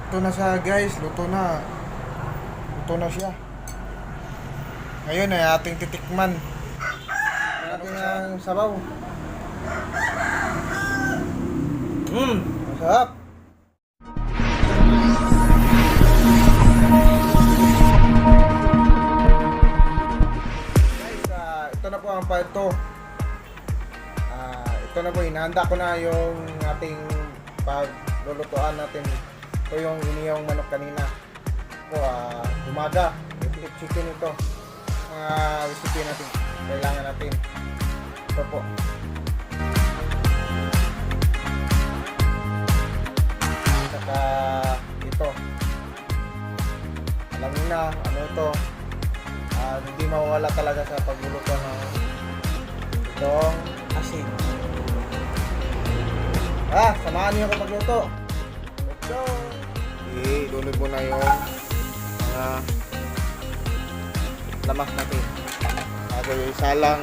Ito na siya guys, luto na. Luto na siya. Ngayon ay ating titikman. Ating ang sabaw. Masarap. Guys, ito na po ang part 2. Ito na po, inahanda ko na yung ating paglulutuan natin. Ito yung iniyong manok kanina. Ito, umaga. Beef chicken ito. Mga recipe natin. Kailangan natin. Ito po. Saka ito. Alam niyo na, ano ito. Hindi mawawala talaga sa pagluluto ng itong asin. Samahan niyo ako magluto. Let's go! Ilunod mo na yung mga lamas natin. Bago yung isa lang.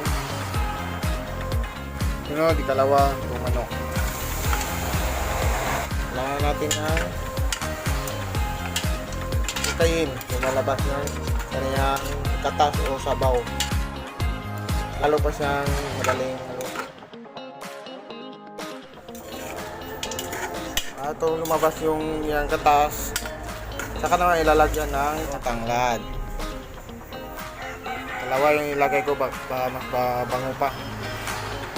Sunod, ikalawa, itong manok. Kailangan natin ang itayin. Lumalabas ng kanyang katas o sabaw. Lalo pa siyang madaling ito lumabas yung katas, saka naman ilalagyan ng tanglad. Dalawa yung ilagay ko mas bango pa,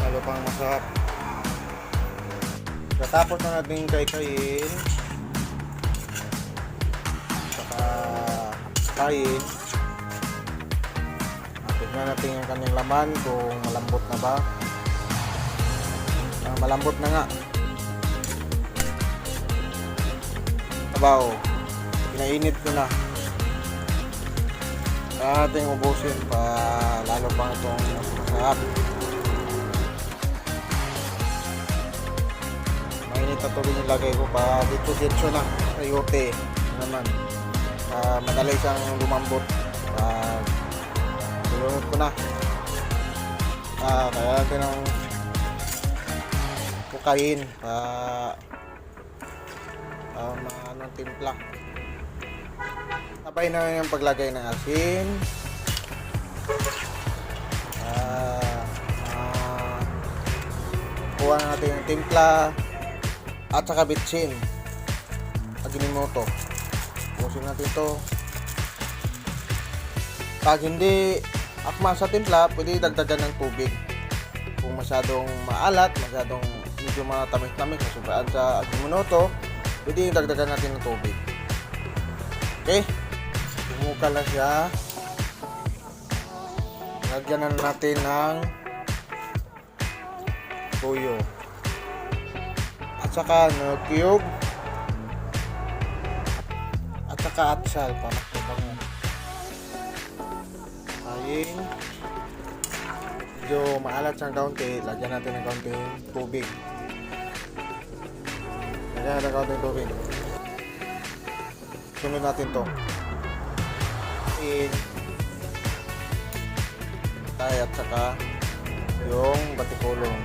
lalo pang masarap. Tapos na natin kain, saka kain. Tignan natin yung kanyang laman kung malambot na ba. Malambot na nga. Sabaw, pinainit ko na. Kaya natin ubusin pa lalo pang itong masarap. Mainit na tubig nilagay ko pa dito na sa yote naman. Madali siyang lumambot. Ilunod ko na. Kaya natin ang kukain mga anong timpla. Sabay na yung paglagay ng asin, kuha natin yung timpla at saka bitsin, Ajinomoto. Pusin natin ito. Pag hindi akma sa timpla, pwede dagdagan ng tubig. Kung masyadong maalat, masyadong medyo matamis-tamis, masubaan sa Ajinomoto, pwede dagdagan natin ng tubig. Okay, tumuka na siya. Lagyan na natin ng toyo at saka cube at saka atsal para mabango. Kain medyo maalat siyang kaunti, lagyan natin ng kaunting tubig. Lagyan natin ng kaunting tubig. Sunod natin to. At saka yung batikulong.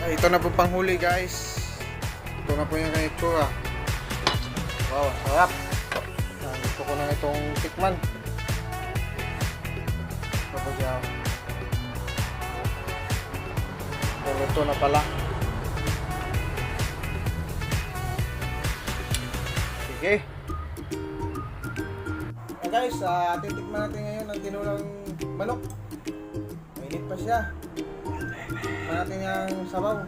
Ito na po panghuli guys. Ito na po yung itsura. Wow, sarap. Gusto ko na itong tikman. Tapos yan. Ito na pala. Okay. Guys, titikman natin ngayon ang tinulang manok. Mainit pa siya. Tikman natin yung sabaw.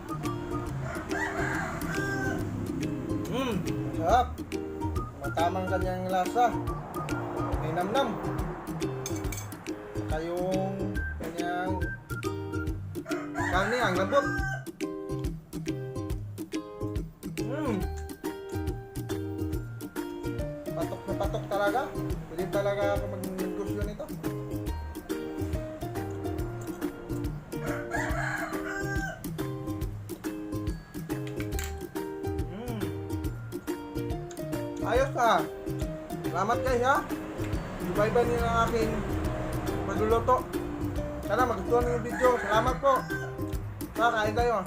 Masarap. Matamang kanyang lasa. May namnam. Saka yung kanyang karne, ang lambot. Patok na patok talaga. Pwede talaga ako mag-negosyo nito. Ayos ha. Salamat guys ha. Subaybayan niyo ang aking pagluluto. Sana magustuhan niyo yung video. Salamat po. Kain tayo.